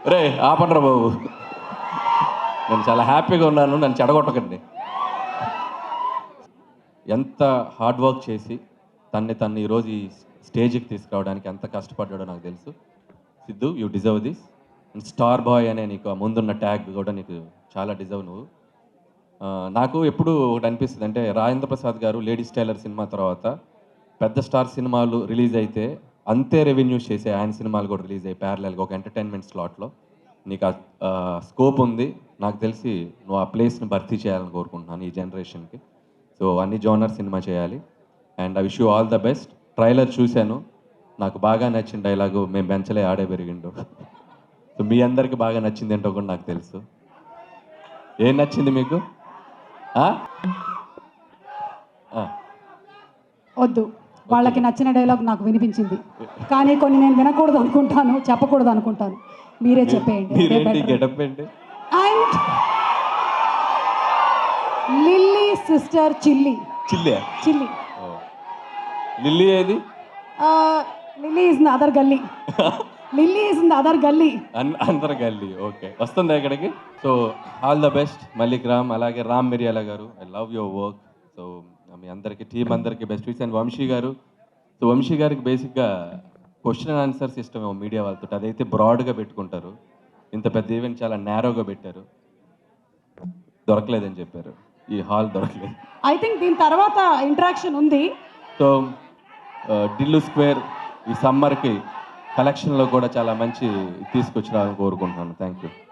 రే ఆపండ్రా బాబు, నేను చాలా హ్యాపీగా ఉన్నాను, నన్ను చెడగొట్టకండి. ఎంత హార్డ్ వర్క్ చేసి తన్ని ఈరోజు ఈ స్టేజ్కి తీసుకురావడానికి ఎంత కష్టపడ్డాడో నాకు తెలుసు. Siddhu, you deserve this. And star boy అనే నీకు ఆ ముందున్న ట్యాగ్ కూడా నీకు చాలా డిజర్వ్ నువ్వు. నాకు ఎప్పుడు ఒకటి అనిపిస్తుంది, అంటే రాజేంద్ర ప్రసాద్ గారు లేడీస్ టైలర్ సినిమా తర్వాత పెద్ద స్టార్ సినిమాలు రిలీజ్ అయితే అంతే రెవెన్యూస్ చేసే ఆయన సినిమాలు కూడా రిలీజ్ అయ్యి ప్యారలల్గా ఒక ఎంటర్టైన్మెంట్ స్లాట్లో నీకు స్కోప్ ఉంది. నాకు తెలిసి నువ్వు ఆ ప్లేస్ని భర్తీ చేయాలని కోరుకుంటున్నాను ఈ జనరేషన్కి. సో అన్ని జోనర్ సినిమా చేయాలి. And I wish you all the best. Trailer చూశాను, నాకు బాగా నచ్చిన డైలాగు మేము బెంచలే ఆడే పెరిగిండు. సో మీ అందరికి బాగా నచ్చింది ఏంటో కూడా నాకు తెలుసు. ఏం నచ్చింది మీకు? వద్దు, వాళ్ళకి నచ్చిన డైలాగ్ నాకు వినిపించింది, కానీ కొన్ని నేను వినకూడదు అనుకుంటాను, చెప్పకూడదు అనుకుంటాను. మీరే చెప్పేయండి. గెటప్ ఏంటి? And Lilly sister Chilli. Chilli Lilly ఏది? లిల్లీ ఇస్ ద అదర్ గల్లీ. లిల్లీ ఇస్ ద అదర్ గల్లీ. అందరు గల్లీ. ఓకే, వస్తుంది ఇక్కడికి. So all the best Mallik Ram, అలాగే Ram Miriyala garu. I love your work. So మీ అందరికీ, టీం అందరికీ బెస్ట్ విష్. అండ్ వంశీ గారు. సో వంశీ గారికి బేసిక్గా question and answer system media వాళ్ళతో, అదైతే బ్రాడ్గా పెట్టుకుంటారు. ఇంత పెద్ద ఈవెంట్ చాలా నేరోగా పెట్టారు, దొరకలేదని చెప్పారు. ఈ హాల్ దొరకలేదు. ఐ థింక్ దీని తర్వాత ఇంటరాక్షన్ ఉంది. సో ఢిల్లీ స్క్వేర్ ఈ సమ్మర్కి కలెక్షన్లో కూడా చాలా మంచి తీసుకొచ్చినారని కోరుకుంటున్నాను. Thank you.